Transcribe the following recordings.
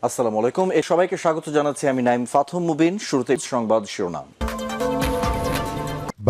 আসসালামু আলাইকুম। সবাইকে স্বাগত জানাচ্ছি আমি নাইম ফাথম মুবিন। শুরুতে সংবাদ শিরোনাম।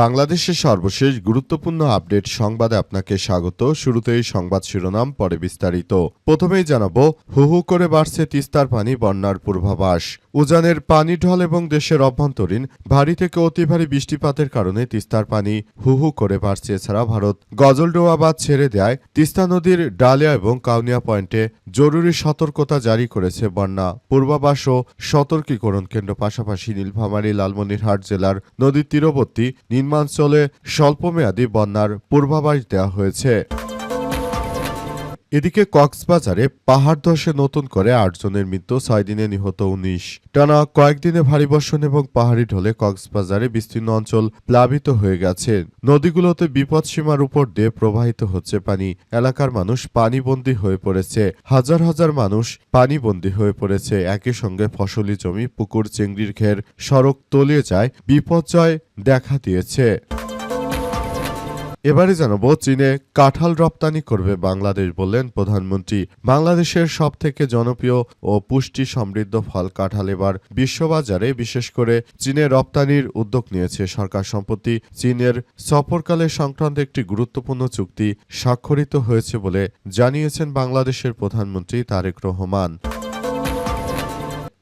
বাংলাদেশের সর্বশেষ গুরুত্বপূর্ণ আপডেট সংবাদে আপনাকে স্বাগত। শুরুতেই সংবাদ শিরোনাম, পরে বিস্তারিত। প্রথমেই জানাবো, হু হু করে বাড়ছে তিস্তার পানি, বন্যার পূর্বাভাস। উজানের পানি ঢল এবং দেশের অভ্যন্তরীণ ভারী থেকে অতি ভারী বৃষ্টিপাতের কারণে তিস্তার পানি হু হু করে বাড়ছে। এছাড়া ভারত গজলডোবা বাঁধ ছেড়ে দেয় তিস্তা নদীর ডালিয়া এবং কাউনিয়া পয়েন্টে জরুরি সতর্কতা জারি করেছে বন্যা পূর্বাভাস ও সতর্কীকরণ কেন্দ্র। পাশাপাশি নীলফামারী, লালমনিরহাট জেলার নদীর তীরবর্তী নিম্নাঞ্চলে স্বল্পমেয়াদী বন্যার পূর্বাভাস দেওয়া হয়েছে। এদিকে কক্সবাজারে পাহাড় ধসে নতুন করে ৮ জনের মৃত্যু, ৬ দিনে নিহত ১৯। টানা কয়েকদিনে ভারী বর্ষণ এবং পাহাড়ি ঢলে কক্সবাজারে বিস্তীর্ণ অঞ্চল প্লাবিত হয়ে গেছে। নদীগুলোতে বিপদসীমার উপর দিয়ে প্রবাহিত হচ্ছে পানি। এলাকার মানুষ পানিবন্দী হয়ে পড়েছে। হাজার হাজার মানুষ পানিবন্দী হয়ে পড়েছে। একই সঙ্গে ফসলি জমি, পুকুর, চিংড়ির ঘের, সড়ক তলিয়ে যায়, বিপর্যয় দেখা দিয়েছে। এবারে জানাবো, চীনে কাঁঠাল রপ্তানি করবে বাংলাদেশ, বললেন প্রধানমন্ত্রী। বাংলাদেশের সবথেকে জনপ্রিয় ও পুষ্টি সমৃদ্ধ ফল কাঁঠাল এবার বিশ্ববাজারে বিশেষ করে চীনে রপ্তানির উদ্যোগ নিয়েছে সরকার। সম্প্রতি চীনের সফরকালে সংক্রান্ত একটি গুরুত্বপূর্ণ চুক্তি স্বাক্ষরিত হয়েছে বলে জানিয়েছেন বাংলাদেশের প্রধানমন্ত্রী তারেক রহমান।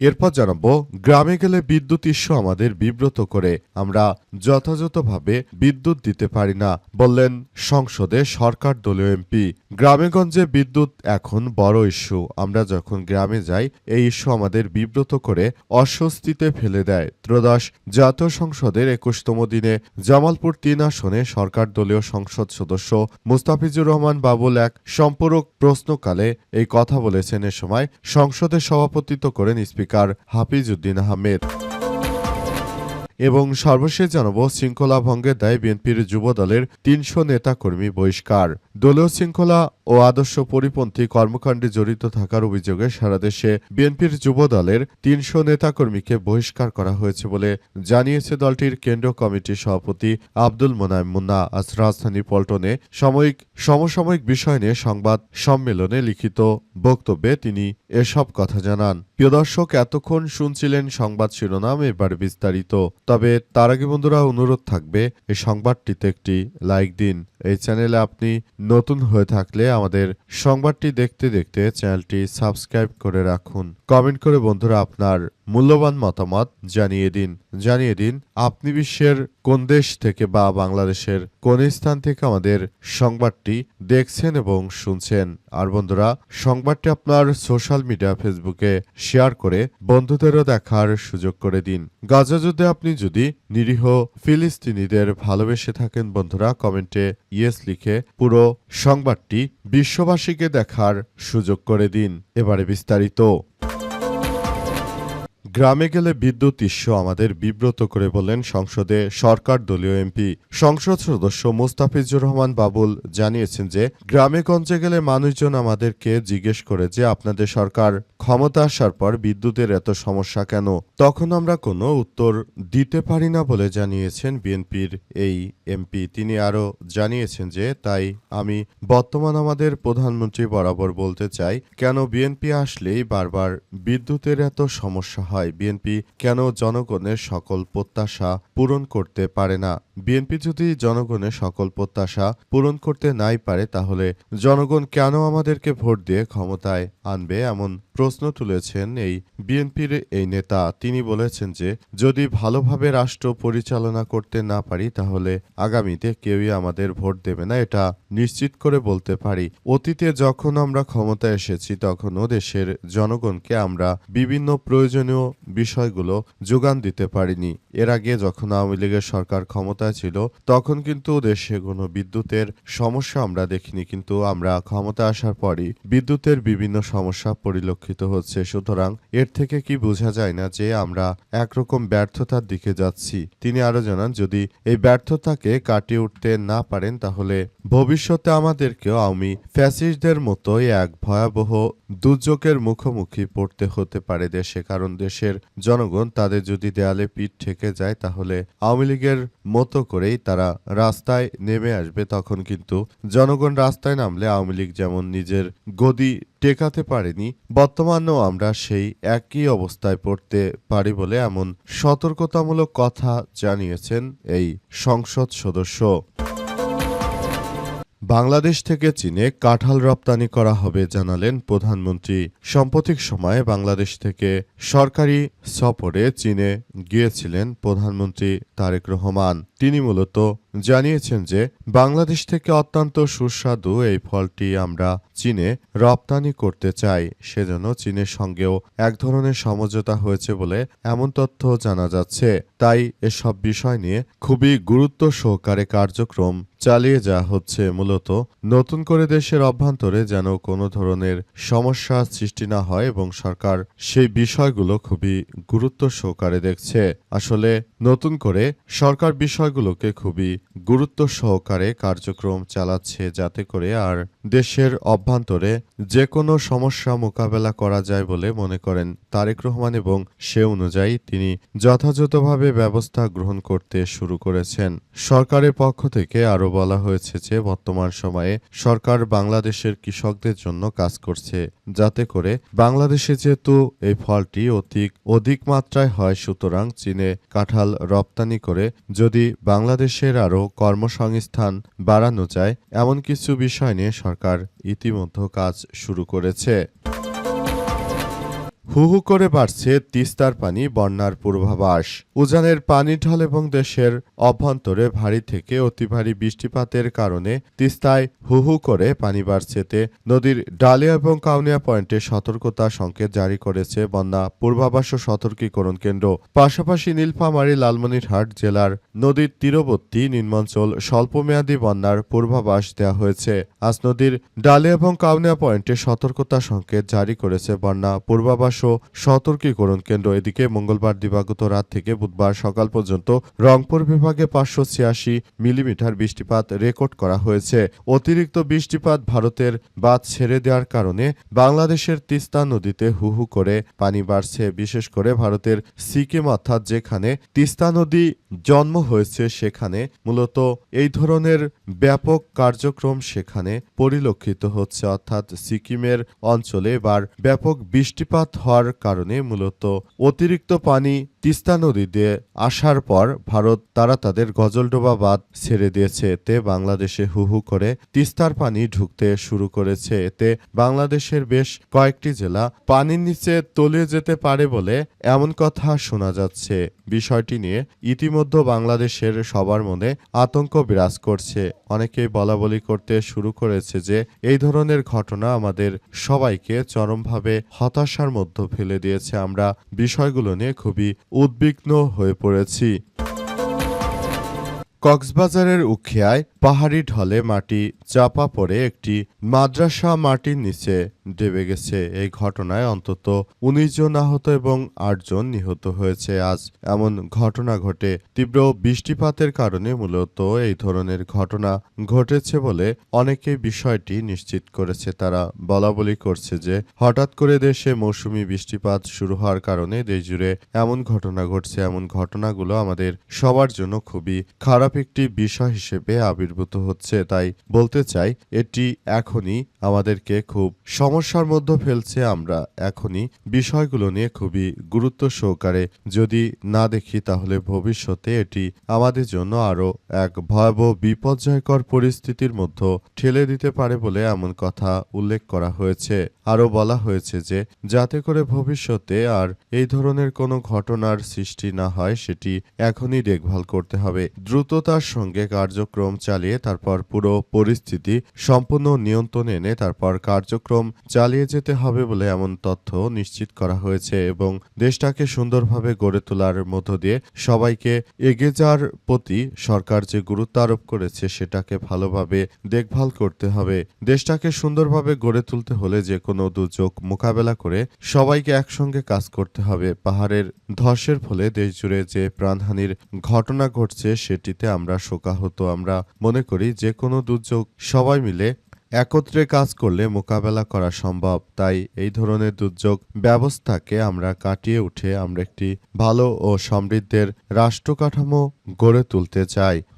এরপর জানাবো, গ্রামে গেলে বিদ্যুৎ ইস্যু আমাদের বিব্রত করে, আমরা যথাযথভাবে বিদ্যুৎ দিতে পারি না, বললেন সংসদে সরকার দলীয় এমপি। গ্রামেগঞ্জে বিদ্যুৎ এখন বড় ইস্যু। আমরা যখন গ্রামে যাই এই ইস্যু আমাদের বিব্রত করে অস্বস্তিতে ফেলে দেয়। ত্রয়োদশ জাতীয় সংসদের ২১তম দিনে জামালপুর ৩ আসনে সরকার দলীয় সংসদ সদস্য মুস্তাফিজুর রহমান বাবুল এক সম্পূরক প্রশ্নকালে এই কথা বলেছেন। এ সময় সংসদে সভাপতিত্ব করেন স্পিকার হাফিজ উদ্দিন আহমেদ। এবং সর্বশেষ জানাবো, শৃঙ্খলা ভঙ্গের দায়ে বিএনপির যুবদলের ৩০০ নেতাকর্মী বহিষ্কার। দলীয় শৃঙ্খলা ও আদর্শ পরিপন্থী কর্মকাণ্ডে জড়িত থাকার অভিযোগে সারা দেশে বিএনপির যুবদলের ৩০০ নেতাকর্মীকে বহিষ্কার করা হয়েছে বলে জানিয়েছে দলটির কেন্দ্রীয় কমিটির সভাপতি আব্দুল মোনায়েম মুন্না। আজ রাজধানী পল্টনে সমসাময়িক বিষয় নিয়ে সংবাদ সম্মেলনে লিখিত বক্তব্যে তিনি এসব কথা জানান। প্রিয় দর্শক, এতক্ষণ শুনছিলেন সংবাদ শিরোনাম, এবার বিস্তারিত। তবে তার আগে বন্ধুরা অনুরোধ থাকবে, এই সংবাদটিতে একটি লাইক দিন। এই চ্যানেলে আপনি নতুন হয়ে থাকলে আমাদের সংবাদটি দেখতে দেখতে চ্যানেলটি সাবস্ক্রাইব করে রাখুন। কমেন্ট করে বন্ধুরা আপনার মূল্যবান মতামত জানিয়ে দিন আপনি বিশ্বের কোন দেশ থেকে বা বাংলাদেশের কোন স্থান থেকে আমাদের সংবাদটি দেখছেন এবং শুনছেন। আর বন্ধুরা, সংবাদটি আপনার সোশ্যাল মিডিয়া ফেসবুকে শেয়ার করে বন্ধুদেরও দেখার সুযোগ করে দিন। গাজা যুদ্ধে আপনি যদি নিরীহ ফিলিস্তিনিদের ভালোবেসে থাকেন বন্ধুরা, কমেন্টে ইয়েস লিখে পুরো সংবাদটি বিশ্ববাসীকে দেখার সুযোগ করে দিন। এবারে বিস্তারিত। গ্রামে গেলে বিদ্যুৎ ইস্যু আমাদের বিব্রত করে, বললেন সংসদে সরকার দলীয় এমপি। সংসদ সদস্য মুস্তাফিজুর রহমান বাবুল জানিয়েছেন যে গ্রামে গঞ্জে গেলে মানুষজন আমাদেরকে জিজ্ঞেস করে যে আপনাদের সরকার ক্ষমতা আসার পর বিদ্যুতের এত সমস্যা কেন। তখন আমরা কোনো উত্তর দিতে পারি না বলে জানিয়েছেন বিএনপির এই এমপি। তিনি আরও জানিয়েছেন যে তাই আমি বর্তমান আমাদের প্রধানমন্ত্রী বরাবর বলতে চাই, কেন বিএনপি আসলেই বারবার বিদ্যুতের এত সমস্যা হয়। বিএনপি কেন জনগণের সকল প্রত্যাশা পূরণ করতে পারে না। বিএনপি যদি জনগণের সকল প্রত্যাশা পূরণ করতে নাই পারে, তাহলে জনগণ কেন আমাদেরকে ভোট দিয়ে ক্ষমতায় আনবে, এমন প্রশ্ন তুলেছেন এই বিএনপির এই নেতা। তিনি বলেছেন যে যদি ভালোভাবে রাষ্ট্র পরিচালনা করতে না পারি, তাহলে আগামীতে কেউই আমাদের ভোট দেবে না, এটা নিশ্চিত করে বলতে পারি। অতীতে যখন আমরা ক্ষমতায় এসেছি তখনও দেশের জনগণকে আমরা বিভিন্ন প্রয়োজনীয় বিষয়গুলো যোগান দিতে পারিনি। এর আগে যখন আওয়ামী লীগের সরকার ক্ষমতায় ছিল তখন কিন্তু দেশে কোনো বিদ্যুতের সমস্যা আমরা দেখিনি, কিন্তু আমরা ক্ষমতা আসার পরই বিদ্যুতের বিভিন্ন সমস্যা পরিলক্ষিত হচ্ছে। সুতরাং এর থেকে কি বোঝা যায় না যে আমরা একরকম ব্যর্থতার দিকে যাচ্ছি। তিনি আরো জানান, যদি এই ব্যর্থতাকে কাটিয়ে উঠতে না পারেন, তাহলে ভবিষ্যতে আমাদেরকেও আওয়ামী ফ্যাসিস্টদের মতোই এক ভয়াবহ দুর্যোগের মুখোমুখি পড়তে হতে পারে দেশে। কারণ দেশের জনগণ তাদের যদি দেয়ালে পিঠ ঠেকে যায়, তাহলে আওয়ামী লীগের মতো করেই তারা রাস্তায় নেমে আসবে। তখন কিন্তু জনগণ রাস্তায় নামলে আওয়ামী লীগ যেমন নিজের গদি টেকাতে পারেনি, বর্তমানেও আমরা সেই একই অবস্থায় পড়তে পারি বলে এমন সতর্কতামূলক কথা জানিয়েছেন এই সংসদ সদস্য। বাংলাদেশ থেকে চীনে কাঁঠাল রপ্তানি করা হবে জানালেন প্রধানমন্ত্রী। সাম্প্রতিক সময়ে বাংলাদেশ থেকে সরকারি সফরে চীনে গিয়েছিলেন প্রধানমন্ত্রী তারেক রহমান। তিনি মূলত জানিয়েছেন যে বাংলাদেশ থেকে অত্যন্ত সুস্বাদু এই ফলটি আমরা চীনে রপ্তানি করতে চাই, সেজন্য চীনের সঙ্গেও এক ধরনের সমঝোতা হয়েছে বলে এমন তথ্য জানা যাচ্ছে। তাই এসব বিষয় নিয়ে খুবই গুরুত্ব সহকারে কার্যক্রম চালিয়ে যাওয়া হচ্ছে। মূলত নতুন করে দেশের অভ্যন্তরে যেন কোনো ধরনের সমস্যা সৃষ্টি না হয় এবং সরকার সেই বিষয়গুলো খুবই গুরুত্ব সহকারে দেখছে। আসলে নতুন করে সরকার বিষয়গুলোকে খুবই গুরুত্ব সহকারে কার্যক্রম চালাচ্ছে, যাতে করে আর দেশের অভ্যন্তরে যে কোনো সমস্যা মোকাবেলা করা যায় বলে মনে করেন তারেক রহমান, এবং সে অনুযায়ী তিনি যথাযথভাবে ব্যবস্থা গ্রহণ করতে শুরু করেছেন। সরকারের পক্ষ থেকে আরও বলা হয়েছে যে বর্তমান সময়ে সরকার বাংলাদেশের কৃষকদের জন্য কাজ করছে, যাতে করে বাংলাদেশে যেহেতু এই ফলটি অধিক মাত্রায় হয়, সুতরাং চীনে কাঁঠাল রপ্তানি করে যদি বাংলাদেশের আরও কর্মসংস্থান বাড়ানো যায়, এমন কিছু বিষয় নিয়ে সরকার ইতিমধ্যে কাজ শুরু করেছে। হু হু করে বাড়ছে তিস্তার পানি, বন্যার পূর্বাভাস। উজানের পানি ঢল এবং দেশের অভ্যন্তরে ভারী থেকে অতি ভারী বৃষ্টিপাতের কারণে তিস্তায় হু হু করে পানি বাড়ছে। নদীর ডালিয়া এবং কাউনিয়া পয়েন্টে সতর্কতা সংকেত জারি করেছে বন্যা পূর্বাভাস ও সতর্কীকরণ কেন্দ্র। পাশাপাশি নীলফামারী, লালমনিরহাট জেলার নদীর তীরবর্তী নিম্নাঞ্চল স্বল্পমেয়াদী বন্যার পূর্বাভাস দেওয়া হয়েছে। আজ নদীর ডালিয়া এবং কাউনিয়া পয়েন্টে সতর্কতা সংকেত জারি করেছে বন্যা পূর্বাভাস ও সতর্কীকরণ কেন্দ্র। এদিকে মঙ্গলবার দিবাগত রাত থেকে বুধবার সকাল পর্যন্ত রংপুর বিভাগে 586 মিলিমিটার বৃষ্টিপাত রেকর্ড করা হয়েছে। অতিরিক্ত বৃষ্টিপাত ভারতের বাঁধ ছেড়ে দেওয়ার কারণে বাংলাদেশের তিস্তা নদীতে হু হু করে পানি বাড়ছে। বিশেষ করে ভারতের সিকিম, অর্থাৎ যেখানে তিস্তা নদী জন্ম হয়েছে, সেখানে মূলত এই ধরনের ব্যাপক কার্যক্রম সেখানে পরিলক্ষিত হচ্ছে। অর্থাৎ সিকিমের অঞ্চলে এবার ব্যাপক বৃষ্টিপাত হওয়ার কারণে মূলত অতিরিক্ত পানি তিস্তা নদীতে আসার পর ভারত তাদের গজলডোবা বাঁধ ছেড়ে দিয়েছে। এতে বাংলাদেশে হু হু করে তিস্তার পানি ঢুকতে শুরু করেছে। এতে বাংলাদেশের বেশ কয়েকটি জেলা পানির নিচে তলিয়ে যেতে পারে বলে এমন কথা শোনা যাচ্ছে। বিষয়টি নিয়ে ইতিমধ্যে বাংলাদেশের সবার মনে আতঙ্ক বিরাজ করছে। অনেকেই বলাবলি করতে শুরু করেছে যে এই ধরনের ঘটনা আমাদের সবাইকে চরমভাবে হতাশার মধ্যে ফেলে দিয়েছে। আমরা বিষয়গুলো নিয়ে খুবই উদ্বিগ্ন হয়ে পড়েছি। কক্সবাজারের উখিয়ায় পাহাড়ি ঢলে মাটি চাপা পড়ে একটি মাদ্রাসা মাটির নিচে ডেবে গেছে। এই ঘটনায় অন্তত ১৯ জন আহত এবং ৮ জন নিহত হয়েছে। আজ এমন ঘটনা ঘটে। তীব্র বৃষ্টিপাতের কারণে মূলত এই ধরনের ঘটনা ঘটেছে বলে অনেকেই বিষয়টি নিশ্চিত করেছে। তারা বলাবলি করছে যে হঠাৎ করে দেশে মৌসুমি বৃষ্টিপাত শুরু হওয়ার কারণে দেশজুড়ে এমন ঘটনা ঘটছে। এমন ঘটনাগুলো আমাদের সবার জন্য খুবই খারাপ একটি বিষয় হিসেবে আবির্ভূত হচ্ছে। তাই বলতে চাই, এটি এখনই আমাদেরকে খুব সমস্যার মধ্যে ফেলছে। আমরা এখনই বিষয়গুলো নিয়ে খুবই গুরুত্ব সহকারে যদি না দেখি, তাহলে ভবিষ্যতে এটি আমাদের জন্য আরও এক ভয়াবহ বিপর্যয়কর পরিস্থিতির মধ্যে ঠেলে দিতে পারে বলে এমন কথা উল্লেখ করা হয়েছে। আরও বলা হয়েছে যে যাতে করে ভবিষ্যতে আর এই ধরনের কোনো ঘটনার সৃষ্টি না হয়, সেটি এখনই দেখভাল করতে হবে। দ্রুততার সঙ্গে কার্যক্রম চালিয়ে তারপর পুরো পরিস্থিতি সম্পূর্ণ নিয়ন্ত্রণে এনে তারপর কার্যক্রম চালিয়ে যেতে হবে বলে এমন তথ্য নিশ্চিত করা হয়েছে। এবং দেশটাকে সুন্দরভাবে গড়ে তোলার মধ্য দিয়ে সবাইকে এগিয়ে যাওয়ার প্রতি সরকার যে গুরুত্ব আরোপ করেছে, সেটাকে ভালোভাবে দেখভাল করতে হবে। দেশটাকে সুন্দরভাবে গড়ে তুলতে হলে যে কোনো দুর্যোগ মোকাবেলা করে সবাইকে একসঙ্গে কাজ করতে হবে। পাহাড়ের ধসের ফলে দেশজুড়ে যে প্রাণহানির ঘটনা ঘটছে, সেটিতে আমরা শোকাহত। আমরা মনে করি যে কোনো দুর্যোগ সবাই মিলে একত্রে কাজ করলে মোকাবেলা করা সম্ভব। তাই এই ধরনের দুর্যোগ ব্যবস্থাকে আমরা কাটিয়ে উঠে আমরা একটি ভালো ও সমৃদ্ধের রাষ্ট্র কাঠামো গড়ে তুলতে চাই।